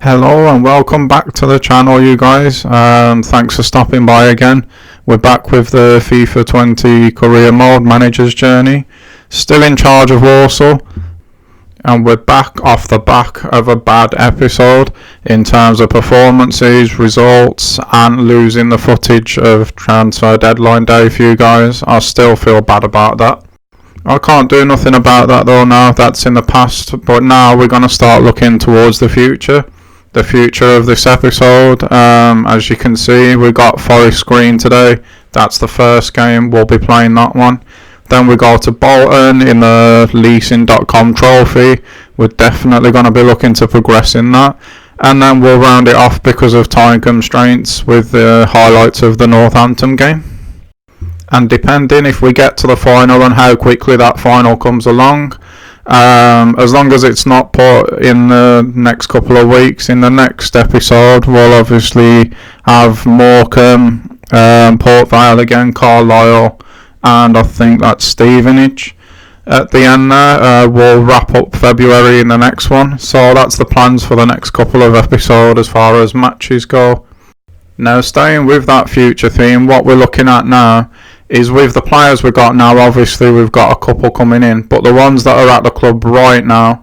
Hello and welcome back to the channel, you guys. Thanks for stopping by again. We're back with the FIFA 20 career mode manager's journey. Still in charge of Warsaw, and we're back off the back of a bad episode in terms of performances, results, and losing the footage of transfer deadline day for you guys. I still feel bad about that. I can't do nothing about that though now. That's in the past, but now we're going to start looking towards the future. The future of this episode. As you can see, we got Forest Green today. That's the first game. We'll be playing that one. Then we go to Bolton in the leasing.com trophy. We're definitely going to be looking to progress in that. And then we'll round it off because of time constraints with the highlights of the Northampton game. And depending if we get to the final and how quickly that final comes along, as long as it's not put in the next couple of weeks, in the next episode we'll obviously have Morecambe, Port Vale again, Carlisle, and I think that's Stevenage at the end there. We'll wrap up February in the next one, so that's the plans for the next couple of episodes as far as matches go. Now, staying with that future theme, what we're looking at now is with the players we've got now. Obviously we've got a couple coming in, but the ones that are at the club right now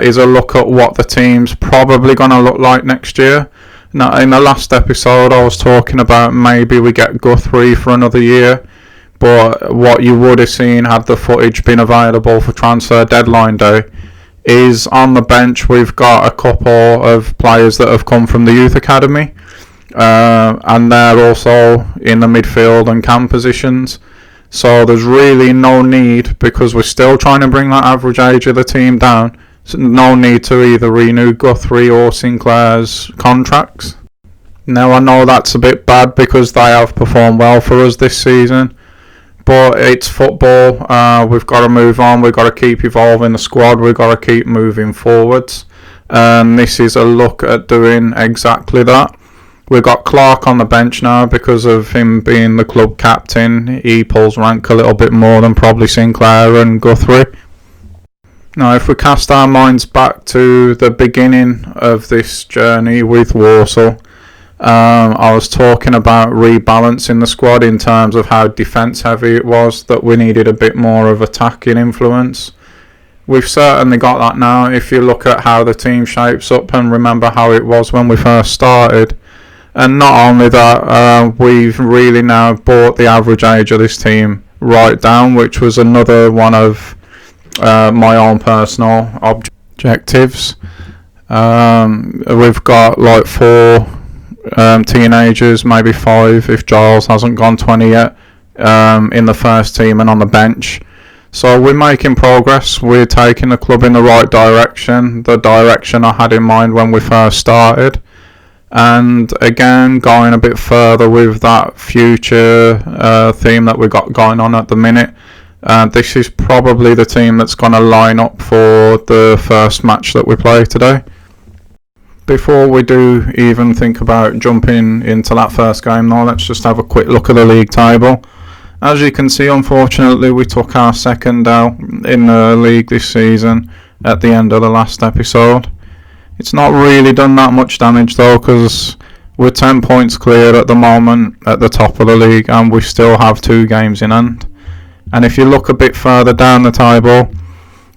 is a look at what the team's probably going to look like next year. Now, in the last episode I was talking about maybe we get Guthrie for another year, but what you would have seen had the footage been available for transfer deadline day is on the bench we've got a couple of players that have come from the youth academy. And they're also in the midfield and cam positions, so there's really no need, because we're still trying to bring that average age of the team down, so no need to either renew Guthrie or Sinclair's contracts. Now, I know that's a bit bad because they have performed well for us this season, but it's football. We've got to move on, we've got to keep evolving the squad, we've got to keep moving forwards, and this is a look at doing exactly that. We've got Clark on the bench now because of him being the club captain. He pulls rank a little bit more than probably Sinclair and Guthrie. Now, if we cast our minds back to the beginning of this journey with Warsaw, I was talking about rebalancing the squad in terms of how defence heavy it was, that we needed a bit more of attacking influence. We've certainly got that now. If you look at how the team shapes up and remember how it was when we first started. And not only that, we've really now brought the average age of this team right down, which was another one of my own personal objectives. We've got like 4 teenagers, maybe 5 if Giles hasn't gone 20 yet, in the first team and on the bench. So we're making progress, we're taking the club in the right direction, the direction I had in mind when we first started. And again, going a bit further with that future theme that we got going on at the minute, this is probably the team that's going to line up for the first match that we play today. Before we do even think about jumping into that first game though, let's just have a quick look at the league table. As you can see, unfortunately we took our second L in the league this season at the end of the last episode. It's not really done that much damage though, because we're 10 points clear at the moment at the top of the league, and we still have 2 games in hand. And if you look a bit further down the table,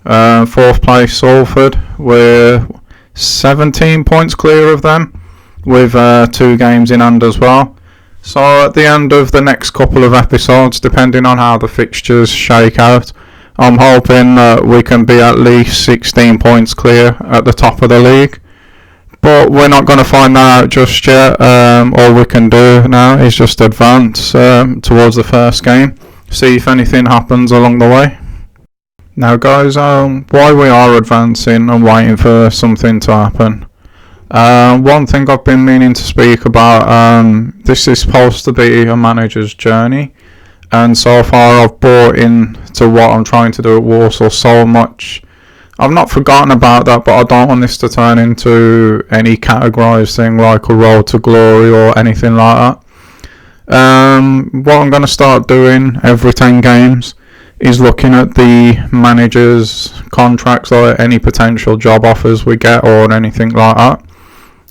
4th place Salford, we're 17 points clear of them with 2 games in hand as well. So at the end of the next couple of episodes, depending on how the fixtures shake out, I'm hoping that we can be at least 16 points clear at the top of the league. But we're not going to find that out just yet. All we can do now is just advance towards the first game. See if anything happens along the way. Now guys, while we are advancing and waiting for something to happen, one thing I've been meaning to speak about, this is supposed to be a manager's journey. And so far I've bought into what I'm trying to do at Warsaw so much. I've not forgotten about that, but I don't want this to turn into any categorised thing like a road to glory or anything like that. What I'm going to start doing every 10 games is looking at the managers' contracts or any potential job offers we get or anything like that.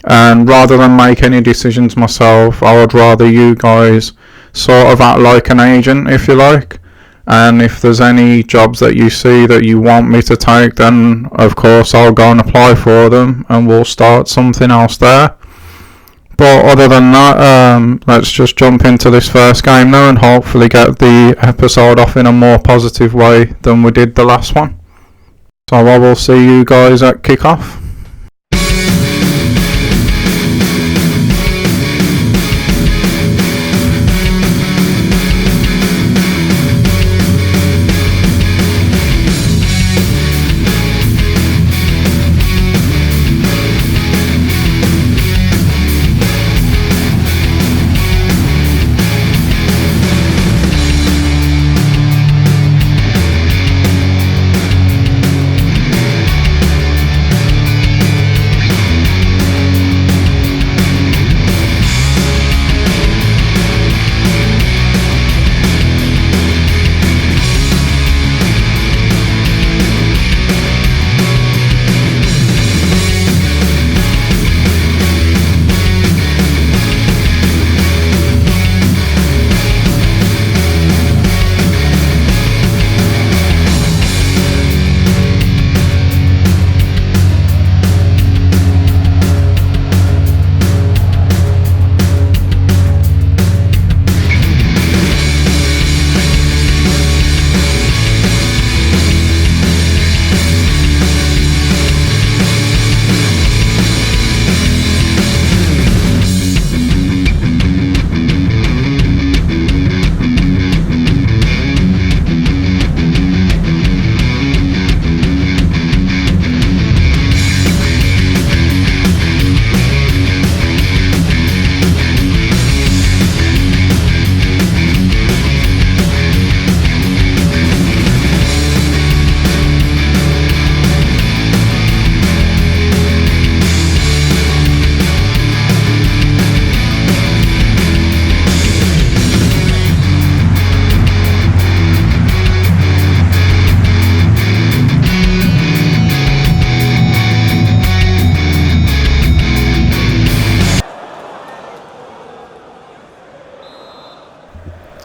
And rather than make any decisions myself, I would rather you guys sort of act like an agent, if you like. And if there's any jobs that you see that you want me to take, then of course I'll go and apply for them and we'll start something else there. But other than that, let's just jump into this first game now and hopefully get the episode off in a more positive way than we did the last one. So I will see you guys at kickoff.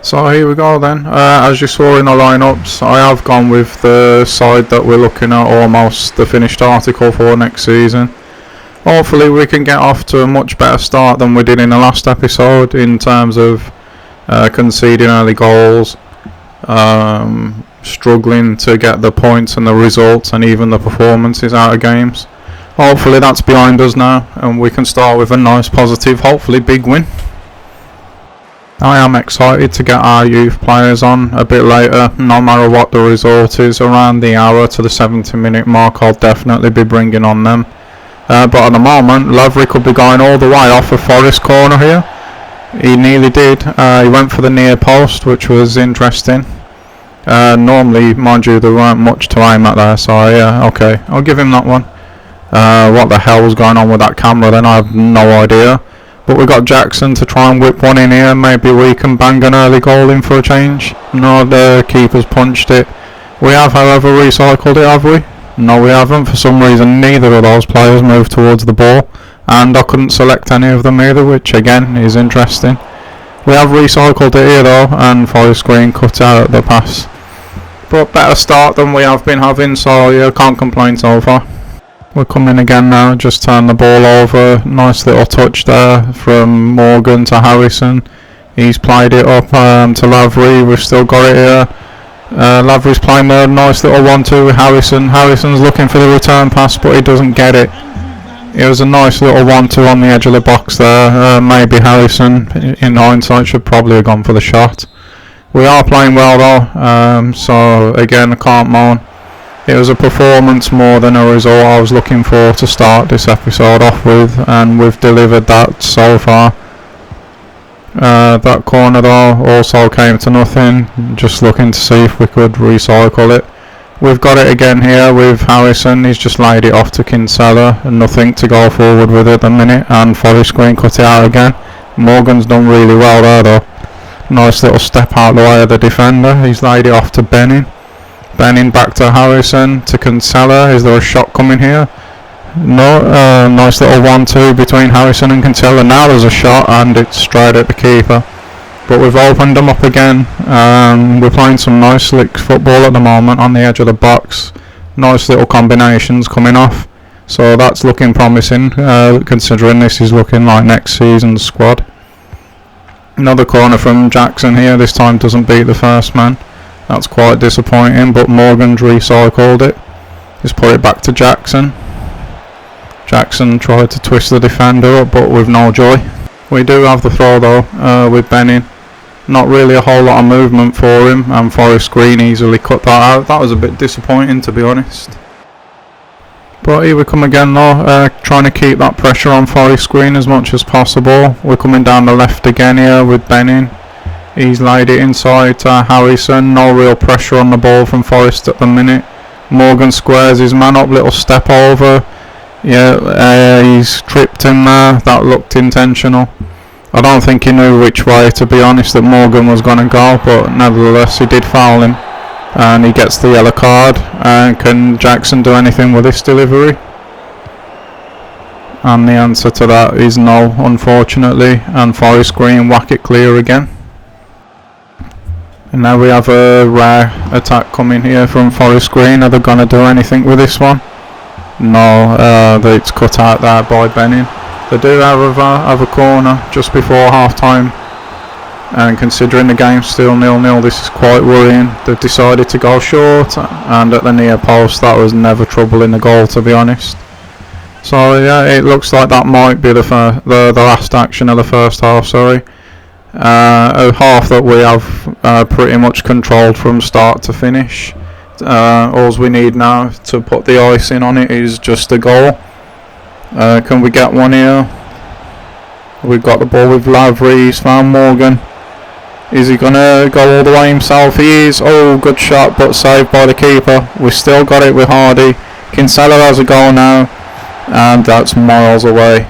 So here we go then. As you saw in the lineups, I have gone with the side that we're looking at, almost the finished article for next season. Hopefully we can get off to a much better start than we did in the last episode in terms of conceding early goals, struggling to get the points and the results and even the performances out of games. Hopefully that's behind us now and we can start with a nice positive, hopefully big win. I am excited to get our youth players on a bit later, no matter what the result is. Around the hour to the 70-minute mark I'll definitely be bringing on them. But at the moment Lavery could be going all the way off a Forest corner here. He nearly did. He went for the near post, which was interesting. Normally, mind you, there weren't much to aim at there, so yeah, okay, I'll give him that one. What the hell was going on with that camera then, I have no idea. But we got Jackson to try and whip one in here. Maybe we can bang an early goal in for a change. No, the keeper's punched it. We have, however, recycled it, have we? No, we haven't. For some reason, neither of those players moved towards the ball. And I couldn't select any of them either, which again is interesting. We have recycled it here though, and Forest Green cut out the pass. But better start than we have been having, so yeah, can't complain so far. We're coming again now, just turn the ball over. Nice little touch there from Morgan to Harrison. He's played it up to Lavery. We've still got it here. Lavery's playing a nice little 1-2 with Harrison. Harrison's looking for the return pass, but he doesn't get it. It was a nice little 1-2 on the edge of the box there. Maybe Harrison, in hindsight, should probably have gone for the shot. We are playing well though, so again, I can't moan. It was a performance more than a result I was looking for to start this episode off with, and we've delivered that so far. That corner though also came to nothing, just looking to see if we could recycle it. We've got it again here with Harrison. He's just laid it off to Kinsella and nothing to go forward with at the minute, and Forest Green cut it out again. Morgan's done really well there though. Nice little step out the way of the defender. He's laid it off to Benning. Benning back to Harrison, to Kinsella. Is there a shot coming here? No. Nice little 1-2 between Harrison and Kinsella. Now there's a shot and it's straight at the keeper. But we've opened them up again. We're playing some nice slick football at the moment on the edge of the box. Nice little combinations coming off. So that's looking promising, considering this is looking like next season's squad. Another corner from Jackson here. This time doesn't beat the first man. That's quite disappointing, but Morgan's recycled it. Just put it back to Jackson. Jackson tried to twist the defender up, but with no joy. We do have the throw though, with Benning. Not really a whole lot of movement for him, and Forest Green easily cut that out. That was a bit disappointing, to be honest. But here we come again though, trying to keep that pressure on Forest Green as much as possible. We're coming down the left again here with Benning. He's laid it inside to Harrison. No real pressure on the ball from Forest at the minute. Morgan squares his man up, little step over. Yeah, he's tripped him there. That looked intentional. I don't think he knew which way, to be honest, that Morgan was going to go, but nevertheless he did foul him. And he gets the yellow card. And can Jackson do anything with this delivery? And the answer to that is no, unfortunately. And Forest Green whack it clear again. And now we have a rare attack coming here from Forest Green. Are they going to do anything with this one? No, it's cut out there by Benning. They do have a corner just before half time, and considering the game's still 0-0, this is quite worrying. They've decided to go short, and at the near post that was never trouble in the goal, to be honest. So yeah, it looks like that might be the last action of the first half, sorry. A half that we have pretty much controlled from start to finish. All we need now to put the icing on it is just a goal. Can we get one here? We've got the ball with Lavery. He's found Morgan. Is he going to go all the way himself? He is. Oh, good shot, but saved by the keeper. We've still got it with Hardy. Kinsella has a goal now, and that's miles away.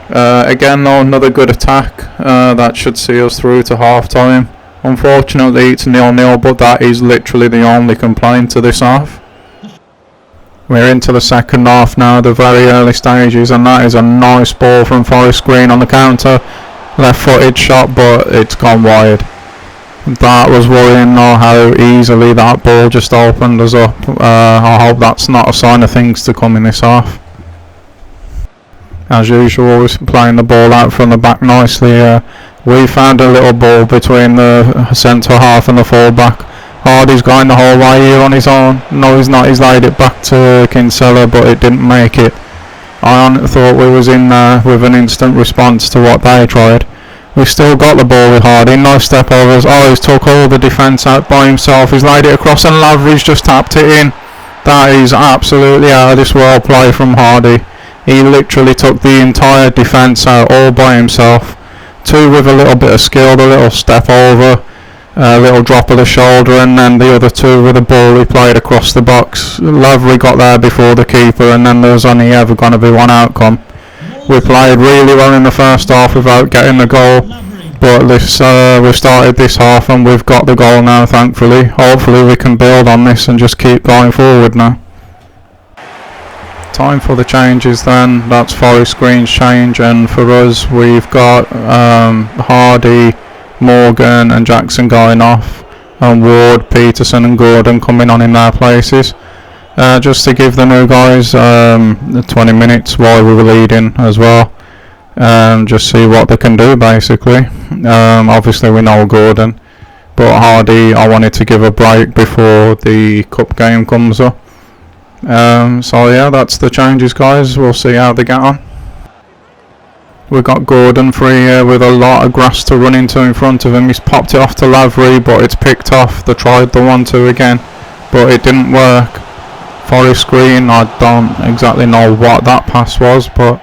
Again though, another good attack. That should see us through to half time. Unfortunately it's 0-0, but that is literally the only complaint to this half. We're into the second half now, the very early stages, and that is a nice ball from Forest Green on the counter. Left footed shot, but it's gone wide. That was worrying though, how easily that ball just opened us up. I hope that's not a sign of things to come in this half. As usual, we're playing the ball out from the back nicely. We found a little ball between the centre half and the full back. Hardy's going the whole way here on his own. No, he's not. He's laid it back to Kinsella, but it didn't make it. I thought we was in there with an instant response to what they tried. We've still got the ball with Hardy. Nice step overs. Oh, he's took all the defence out by himself. He's laid it across, and Lavery's just tapped it in. That is absolutely out of this world play from Hardy. He literally took the entire defence out all by himself. Two with a little bit of skill, the little step over, a little drop of the shoulder, and then the other two with the ball he played across the box. Lavery got there before the keeper, and then there was only ever going to be one outcome. We played really well in the first half without getting the goal, but we've started this half and we've got the goal now, thankfully. Hopefully we can build on this and just keep going forward now. Time for the changes then. That's Forest Green's change, and for us we've got Hardy, Morgan and Jackson going off, and Ward, Peterson and Gordon coming on in their places. Just to give the new guys 20 minutes while we were leading as well. Just see what they can do basically. Obviously we know Gordon, but Hardy I wanted to give a break before the cup game comes up. So yeah, that's the changes guys. We'll see how they get on. We've got Gordon free here with a lot of grass to run into in front of him. He's popped it off to Lavery, but it's picked off. They tried the 1-2 again, but it didn't work. Forest Green, I don't exactly know what that pass was, but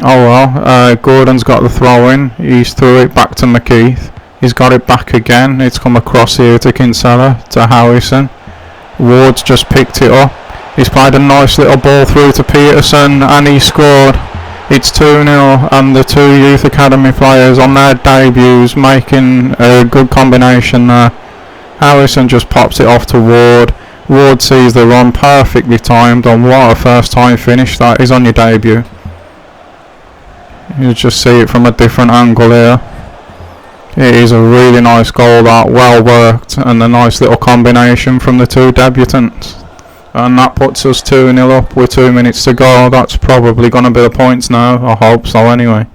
oh well. Gordon's got the throw in. He's threw it back to McKeith. He's got it back again. It's come across here to Kinsella, to Harrison. Ward's just picked it up. He's played a nice little ball through to Peterson, and he scored. It's 2-0, and the two youth academy players on their debuts making a good combination there. Harrison just pops it off to Ward. Ward sees the run, perfectly timed, and what a first time finish that is on your debut. You just see it from a different angle here. It is a really nice goal, that, well worked, and a nice little combination from the two debutants. And that puts us 2-0 up with 2 minutes to go. That's probably going to be the points now, I hope so anyway.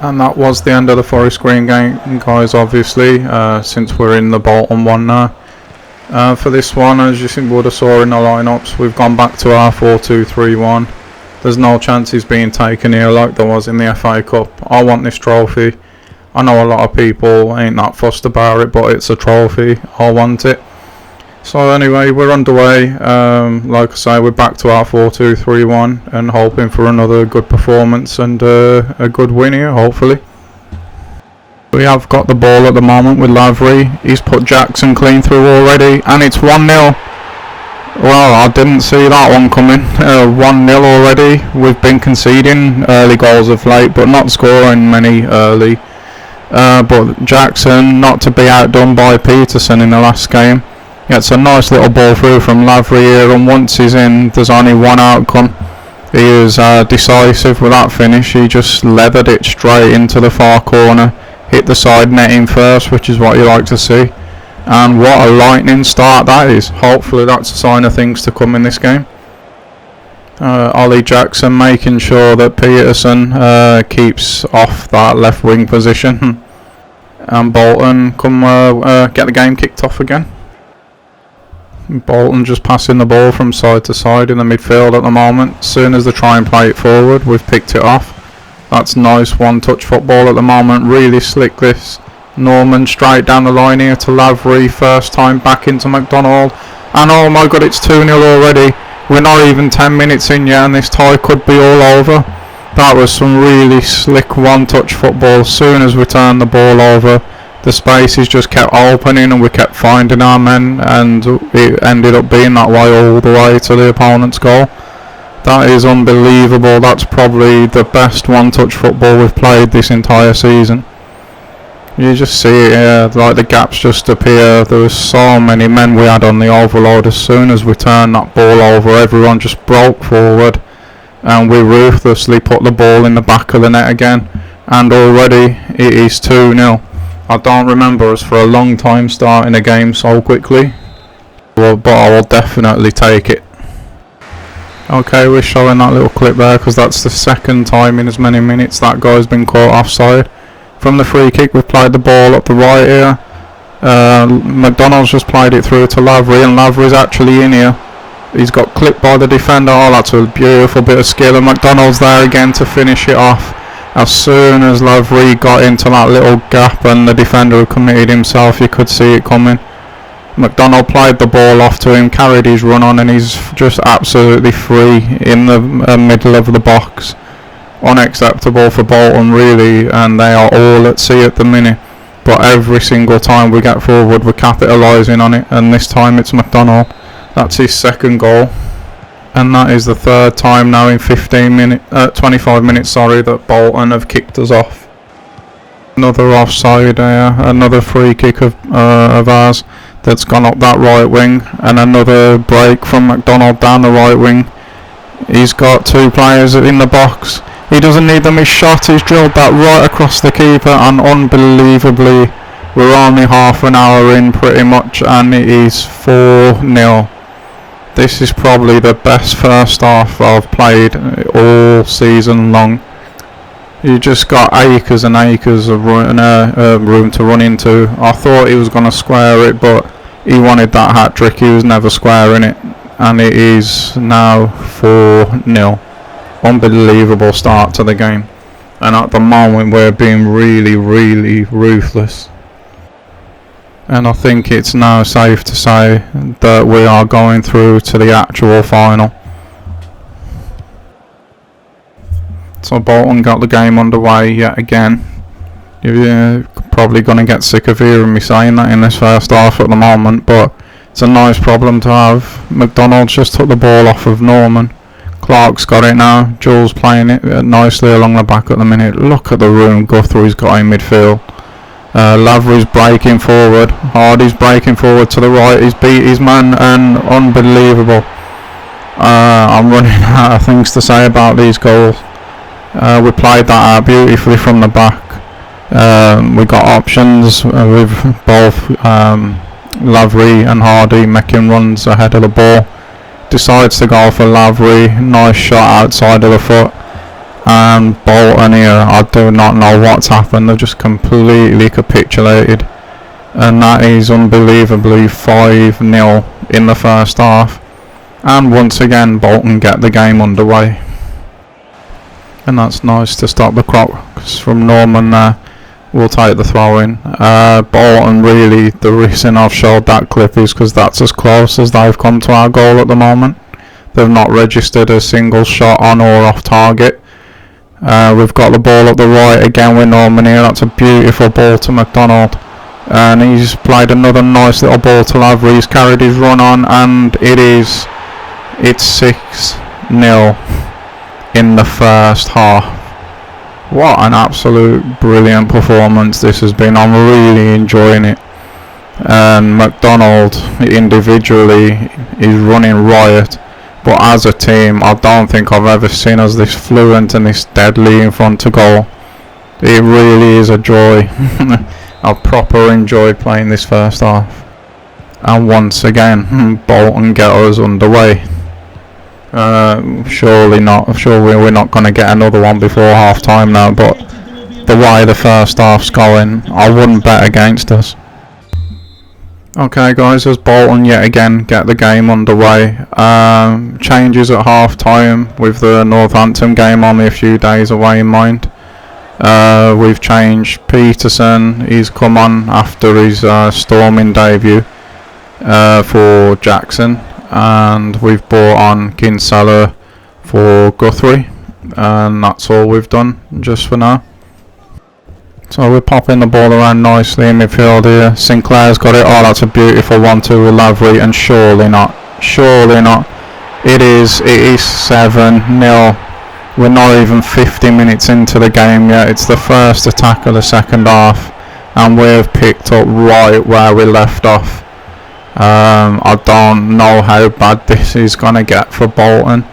And that was the end of the Forest Green game, guys, obviously, since we're in the Bolton one now. For this one, as you would have saw in the lineups, we've gone back to our 4-2-3-1. There's no chances being taken here like there was in the FA Cup. I want this trophy. I know a lot of people ain't that fussed about it, but it's a trophy. I want it. So anyway, we're underway. Like I say, we're back to our 4-2-3-1 and hoping for another good performance and a good win here, hopefully. We have got the ball at the moment with Lavery. He's put Jackson clean through already, and it's 1-0. Well, I didn't see that one coming. 1-0 already. We've been conceding early goals of late, but not scoring many early. But Jackson, not to be outdone by Peterson in the last game. Gets a nice little ball through from Lavery here, and once he's in, there's only one outcome. He is decisive with that finish. He just leathered it straight into the far corner, hit the side netting first, which is what you like to see. And what a lightning start that is. Hopefully that's a sign of things to come in this game. Ollie Jackson making sure that Peterson keeps off that left wing position. And Bolton come get the game kicked off again. Bolton just passing the ball from side to side in the midfield at the moment. As soon as they try and play it forward, we've picked it off. That's nice one-touch football at the moment. Really slick this. Norman straight down the line here to Lavery. First time back into McDonald. And oh my god, it's 2-0 already. We're not even 10 minutes in yet and this tie could be all over. That was some really slick one-touch football. As soon as we turned the ball over, the spaces just kept opening and we kept finding our men, and it ended up being that way all the way to the opponent's goal. That is unbelievable. That's probably the best one-touch football we've played this entire season. You just see it here, like the gaps just appear. There was so many men we had on the overload. As soon as we turned that ball over, everyone just broke forward and we ruthlessly put the ball in the back of the net again, and already it is 2-0. I don't remember us for a long time starting a game so quickly, but I will definitely take it. Okay, we're showing that little clip there because that's the second time in as many minutes that guy's been caught offside. From the free kick, we've played the ball up the right here. McDonald's just played it through to Lavery, and Lavery's actually in here. He's got clipped by the defender. Oh, that's a beautiful bit of skill, and McDonald's there again to finish it off. As soon as Lavery got into that little gap and the defender had committed himself, you could see it coming. McDonald played the ball off to him, carried his run on, and he's just absolutely free in the middle of the box. Unacceptable for Bolton, really, and they are all at sea at the minute. But every single time we get forward, we're capitalising on it, and this time it's McDonald. That's his second goal, and that is the third time now in 25 minutes, that Bolton have kicked us off. Another offside here, another free kick of ours that's gone up that right wing, and another break from McDonald down the right wing. He's got two players in the box. He doesn't need them, his shot, he's drilled that right across the keeper, and unbelievably, we're only half an hour in pretty much, and it is 4-0. This is probably the best first half I've played all season long. You just got acres and acres of room to run into. I thought he was going to square it, but he wanted that hat-trick, he was never squaring it, and it is now 4-0. Unbelievable start to the game, and at the moment we're being really, really ruthless. And I think it's now safe to say that we are going through to the actual final. So Bolton got the game underway yet again. You're probably going to get sick of hearing me saying that in this first half at the moment, but it's a nice problem to have. McDonald's just took the ball off of Norman. Clark's got it now. Jules playing it nicely along the back at the minute. Look at the room Guthrie's got in midfield. Lavery's breaking forward. Hardy's breaking forward to the right. He's beat his man, and unbelievable. I'm running out of things to say about these goals. We played that out beautifully from the back. We got options with both Lavery and Hardy making runs ahead of the ball. Decides to go for Lavery. Nice shot outside of the foot. And Bolton here, I do not know what's happened. They've just completely capitulated. And that is unbelievably 5-0 in the first half. And once again Bolton get the game underway. And that's nice to stop the cross from Norman there. We'll take the throw in. Bolton, really, the reason I've showed that clip is because that's as close as they've come to our goal at the moment. They've not registered a single shot on or off target. We've got the ball up the right again with Norman here. That's a beautiful ball to McDonald. And he's played another nice little ball to Lavery. He's carried his run on, and it's 6-0 in the first half. What an absolute brilliant performance this has been. I'm really enjoying it. And McDonald individually is running riot, but as a team I don't think I've ever seen us this fluent and this deadly in front of goal. It really is a joy. I've proper enjoyed playing this first half. And once again Bolton get us underway. Surely we're not going to get another one before half time now, but the way the first half's going, I wouldn't bet against us. Okay guys, as Bolton yet again get the game underway. Changes at half time with the Northampton game only a few days away in mind. We've changed Peterson, he's come on after his storming debut for Jackson. And we've brought on Kinsella for Guthrie, and that's all we've done just for now. So we're popping the ball around nicely in midfield here. Sinclair's got it. Oh, that's a beautiful 1-2 with Lavery, and surely not. It is 7-0. We're not even 50 minutes into the game yet. It's the first attack of the second half, and we've picked up right where we left off. I don't know how bad this is going to get for Bolton,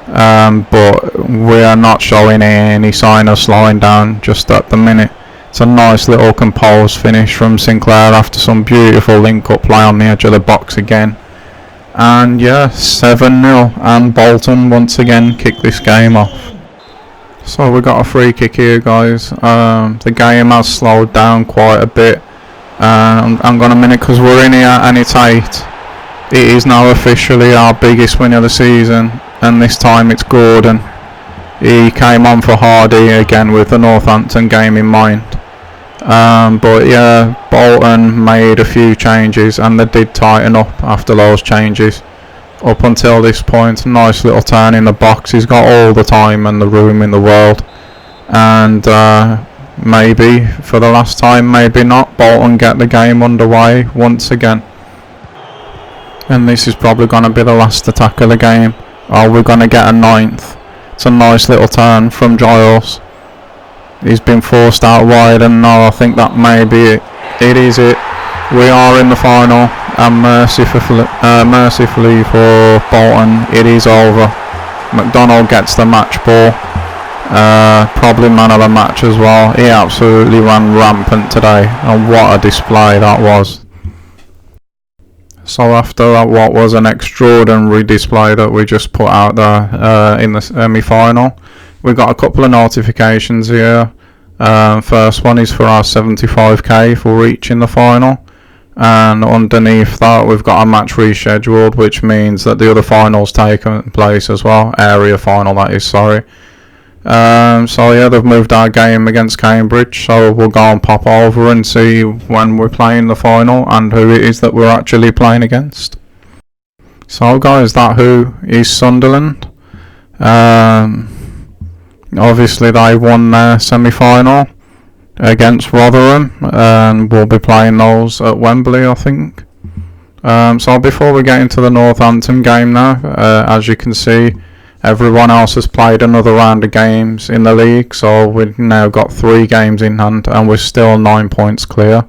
but we are not showing any sign of slowing down just at the minute. It's a nice little composed finish from Sinclair after some beautiful link-up play on the edge of the box again. And yeah, 7-0, and Bolton once again kick this game off. So we got a free kick here guys. The game has slowed down quite a bit. Hang on a minute, because we're in here and it's 8. It is now officially our biggest win of the season, and this time it's Gordon. he came on for Hardy again with the Northampton game in mind. But yeah, Bolton made a few changes and they did tighten up after those changes. Up until this point, nice little turn in the box. He's got all the time and the room in the world. And maybe for the last time, maybe not, Bolton get the game underway once again. And this is probably going to be the last attack of the game. Oh, we're going to get a 9th. It's a nice little turn from Giles. He's been forced out wide, and no, I think that may be it. It is it. We are in the final, and mercifully for Bolton, it is over. McDonald gets the match ball. Probably man of the match as well. He absolutely ran rampant today, and what a display that was. So after what was an extraordinary display that we just put out there in the semi-final, we got a couple of notifications here. First one is for our 75k for reaching the final, and underneath that we've got a match rescheduled, which means that the other finals taken place as well, area final that is, sorry. So yeah, they've moved our game against Cambridge, so we'll go and pop over and see when we're playing the final and who it is that we're actually playing against. So guys, that who is Sunderland. Obviously they won their semi-final against Rotherham, and we'll be playing those at Wembley, I think. So before we get into the Northampton game now, as you can see, everyone else has played another round of games in the league, so we've now got 3 games in hand and we're still 9 points clear.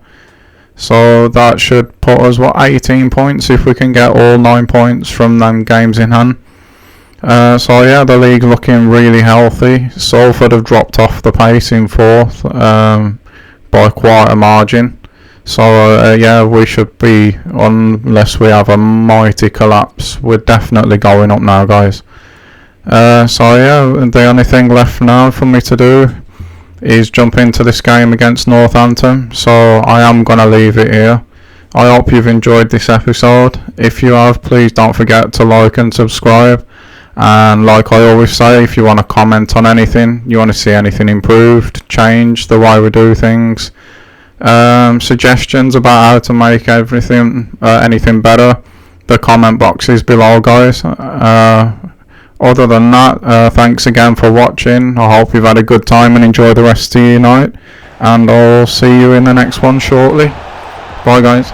So that should put us, 18 points if we can get all 9 points from them games in hand. So yeah, the league looking really healthy. Salford have dropped off the pace in 4th by quite a margin. So yeah, we should be, unless we have a mighty collapse, we're definitely going up now, guys. So yeah, the only thing left now for me to do is jump into this game against Northampton. So I am going to leave it here. I hope you've enjoyed this episode. If you have, please don't forget to like and subscribe. And like I always say, if you want to comment on anything, you want to see anything improved, change the way we do things, suggestions about how to make everything anything better, the comment box is below, guys. Other than that, thanks again for watching. I hope you've had a good time and enjoy the rest of your night, and I'll see you in the next one shortly. Bye guys.